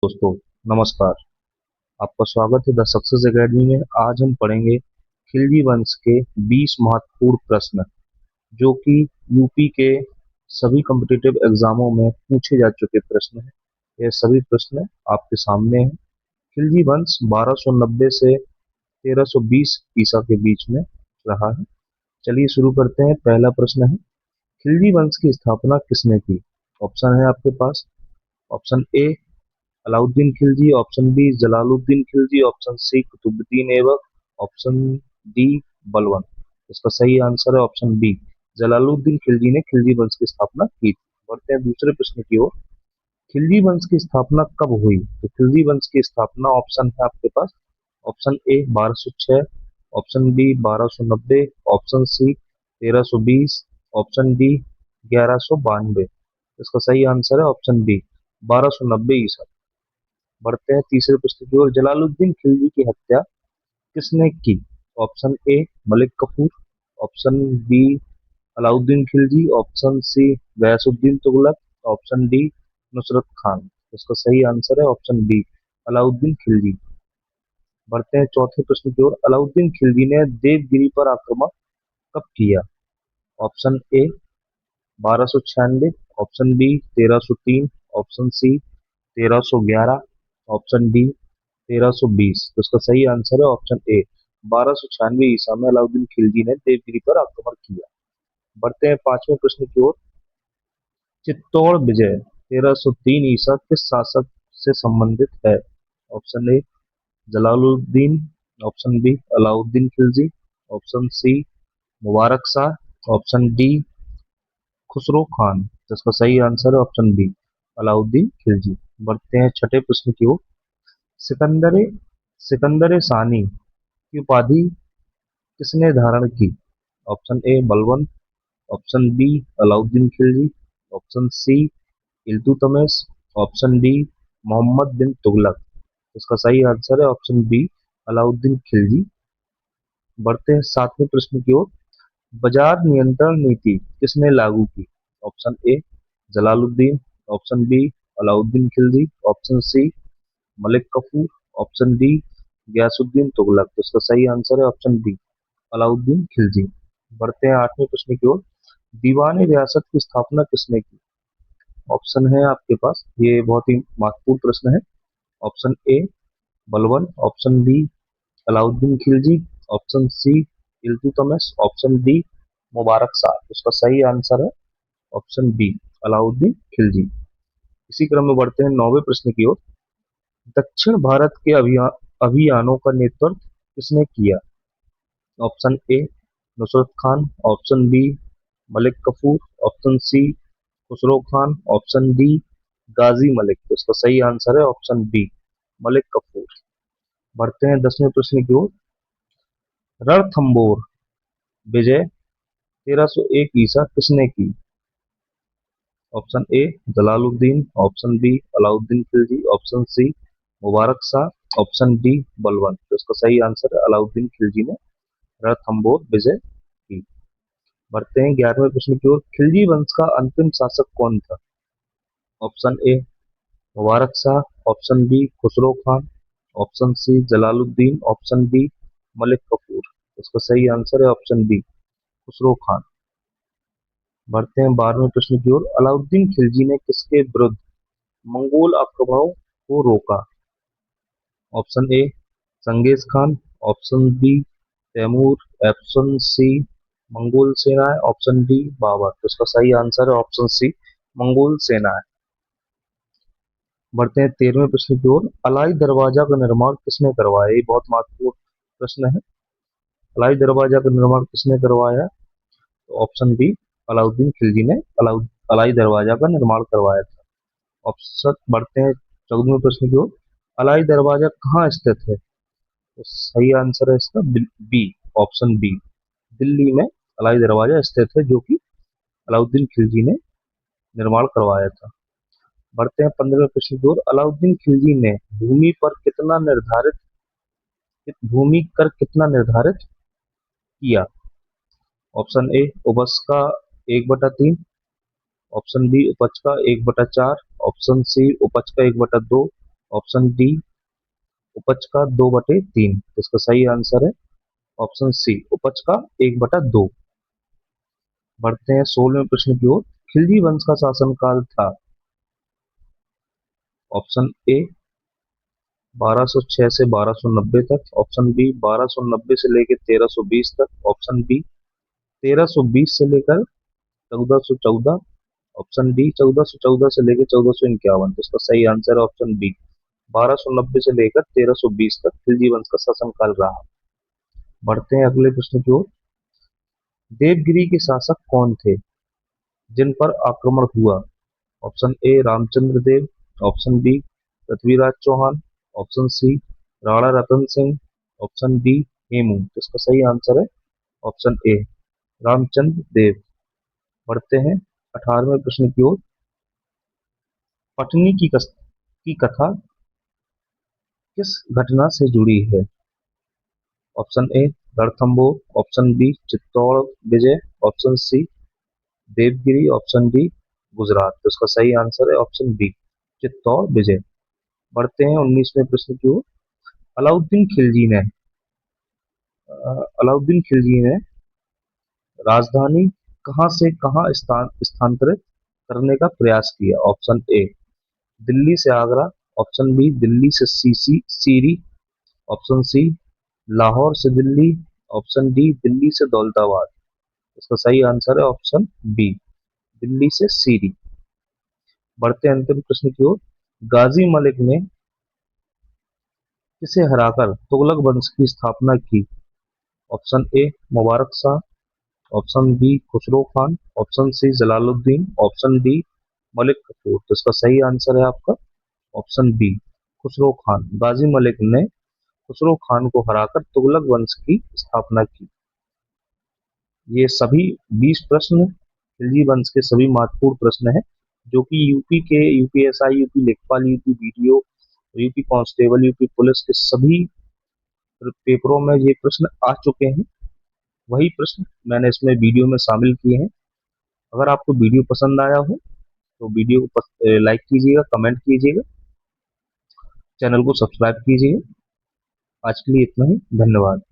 दोस्तों, नमस्कार। आपका स्वागत है द सक्सेस एकेडमी में। आज हम पढ़ेंगे खिलजी वंश के 20 महत्वपूर्ण प्रश्न जो कि यूपी के सभी कॉम्पिटिटिव एग्जामों में पूछे जा चुके प्रश्न हैं। ये सभी प्रश्न आपके सामने हैं। खिलजी वंश 1290 से 1320 ईसा के बीच में रहा है। चलिए शुरू करते हैं। पहला प्रश्न है, खिलजी वंश की स्थापना किसने की? ऑप्शन है आपके पास। Option A Alauddin Khilji, option B Jalaluddin Khilji, option C Qutubuddin Aibak, option D Balban. इसका सही आंसर है ऑप्शन बी, जलालुद्दीन खिलजी ने खिलजी वंश की स्थापना की थी। बढ़ते हैं दूसरे प्रश्न की ओर। खिलजी वंश की स्थापना कब हुई? तो खिलजी वंश की स्थापना ऑप्शन है आपके पास। Option A 1206, option B 1290, option C 1320, option D 1192। इसका सही आंसर है ऑप्शन बी, 1290 ईसा। बढ़ते हैं तीसरे प्रश्न की ओर। जलालुद्दीन खिलजी की हत्या किसने की? Option A Malik Kafur, option B Alauddin Khilji, option C Ghiyasuddin Tughlaq, option D Nusrat Khan. इसका सही आंसर है ऑप्शन बी, अलाउद्दीन खिलजी। बढ़ते हैं चौथे प्रश्न की ओर। अलाउद्दीन खिलजी ने देवगिरी पर आक्रमण कब किया? Option A 1296, option B 1303, option C 1311, option D 1320। तो इसका सही आंसर है ऑप्शन ए, 1296 ईसा में अलाउद्दीन खिलजी ने देवगिरी पर आक्रमण किया। बढ़ते हैं पांचवें प्रश्न की ओर। चित्तौड़ विजय 1303 ईसा किस शासक से संबंधित है? Option A Jalaluddin, option B Alauddin Khilji, option C Mubarak Shah, option D Khusro Khan. तो इसका सही आंसर है ऑप्शन बी, अलाउद्दीन खिलजी। बढ़ते हैं छठे प्रश्न की ओर। सिकंदर सिकंदर सानी की उपाधि किसने धारण की? Option A Balban, option B Alauddin Khilji, option C Iltutmish, option D Mohammad bin Tughlaq. इसका सही आंसर है ऑप्शन बी, अलाउद्दीन खिलजी। बढ़ते हैं सातवें प्रश्न की ओर। बाजार नियंत्रण नीति किसने लागू की? Option A Jalaluddin, option B Alauddin Khilji, option C Malik Kafur, option D Ghiyasuddin Tughlaq. तो इसका सही आंसर है ऑप्शन बी, अलाउद्दीन खिलजी। बढ़ते हैं आठवें प्रश्न की ओर। दीवान रियासत की स्थापना किसने की? ऑप्शन है आपके पास, ये बहुत ही महत्वपूर्ण प्रश्न है। Option A Balban, option B Alauddin Khilji, option C Iltutmish, option D Mubarak Shah. इसका सही आंसर है ऑप्शन बी, अलाउद्दीन खिलजी। इसी क्रम में बढ़ते हैं नौवें प्रश्न की ओर। दक्षिण भारत के अभियानों का नेतृत्व किसने किया? Option A Nusrat Khan, option B Malik Kafur, option C Khusro Khan, option D Ghazi Malik. तो इसका सही आंसर है ऑप्शन बी, मलिक कफूर। बढ़ते हैं दसवें प्रश्न की ओर। रणथंबोर विजय 1301 ईसा किसने की? Option A Jalaluddin, option B Alauddin Khilji, option C Mubarak Shah, option D Balban. तो इसका सही आंसर है अलाउद्दीन खिलजी ने रणथंबोर विजय की। बढ़ते हैं 11वें प्रश्न की ओर। खिलजी वंश का अंतिम शासक कौन था? Option A Mubarak Shah, option B Khusro Khan, option C Jalaluddin, option D Malik Kafur. इसका सही आंसर है ऑप्शन बी, खुसरो खान। बढ़ते हैं 12वें प्रश्न की ओर। अलाउद्दीन खिलजी ने किसके विरुद्ध मंगोल आक्रमणों को रोका? Option A Genghis Khan, option B Timur, option C Mongol सेनाएं, ऑप्शन डी बाबर। तो इसका सही आंसर है ऑप्शन सी, मंगोल सेनाएं। बढ़ते हैं 13वें प्रश्न की ओर। अलाई दरवाजा का निर्माण किसने करवाया? ये बहुत महत्वपूर्ण प्रश्न है। अलाई दरवाजा का निर्माण किसने करवाया? तो ऑप्शन बी अलाउद्दीन खिलजी ने अलाई दरवाजा का निर्माण करवाया था। ऑप्शन बढ़ते हैं 14वें प्रश्न की ओर। अलाई दरवाजा कहाँ स्थित है? तो सही आंसर है इसका बी, ऑप्शन बी, दिल्ली में अलाई दरवाजा स्थित है, जो कि अलाउद्दीन खिलजी ने निर्माण करवाया था। बढ़ते हैं 15वें प्रश्न की ओर। अलाउद्दीन खिलजी ने भूमि कर कितना निर्धारित किया? ऑप्शन ए उपज का 1/3, ऑप्शन बी उपज का 1/4, ऑप्शन सी उपज का 1/2, ऑप्शन डी उपज का 2/3। इसका सही आंसर है ऑप्शन सी उपज का 1/2। बढ़ते हैं 16वें प्रश्न की ओर। खिलजी वंश का शासनकाल था। ऑप्शन ए 1206 से 1290 तक, ऑप्शन बी 1290 से लेकर 1320 तक, ऑप्शन बी 1320 से लेकर 1414, ऑप्शन डी 1414 से लेकर 1451। तो इसका सही आंसर है ऑप्शन बी 1290 से लेकर 1320 तक खिलजी वंश का शासनकाल रहा। बढ़ते हैं अगले प्रश्न की ओर। देवगिरी के शासक कौन थे जिन पर आक्रमण हुआ? Option A Ramchandra Dev, option B Prithviraj Chauhan, option C Rana Ratan Singh, option D Hemu. तो इसका सही आंसर है ऑप्शन ए रामचंद्र देव। बढ़ते हैं 18वें प्रश्न की ओर। पटनी की कथा किस घटना से जुड़ी है? Option A Ranthambore, option B Chittor विजय, option C Devagiri, option D Gujarat. तो इसका सही आंसर है ऑप्शन बी चित्तौड़ विजय। बढ़ते हैं 19वें प्रश्न की ओर। अलाउद्दीन खिलजी ने अलाउद्दीन खिलजी ने राजधानी कहाँ से कहाँ स्थानांतरित करने का प्रयास किया? ऑप्शन ए दिल्ली से आगरा, ऑप्शन बी दिल्ली से सीरी, ऑप्शन सी लाहौर से दिल्ली, ऑप्शन डी दिल्ली से दौलताबाद। इसका सही आंसर है ऑप्शन बी दिल्ली से सीरी। बढ़ते हैं अंतिम प्रश्न की ओर। गाजी मलिक ने किसे हराकर तुगलक वंश की स्थापना की? Option A Mubarak Shah, option B Khusro Khan, option C Jalaluddin, option D Malik Kafur. तो इसका सही आंसर है आपका ऑप्शन बी खुसरो खान। गाजी मलिक ने खुसरो खान को हराकर तुगलक वंश की स्थापना की। ये सभी 20 प्रश्न खिलजी वंश के सभी महत्वपूर्ण प्रश्न हैं जो कि यूपी के यूपीएसआई, यूपी लेखपाल, UP BDO, UP constable, UP police के सभी पेपरों में ये प्रश्न आ चुके हैं। वही प्रश्न मैंने इसमें वीडियो में शामिल किए हैं। अगर आपको वीडियो पसंद आया हो तो वीडियो को लाइक कीजिएगा, कमेंट कीजिएगा, चैनल को सब्सक्राइब कीजिएगा। आज के लिए इतना ही, धन्यवाद।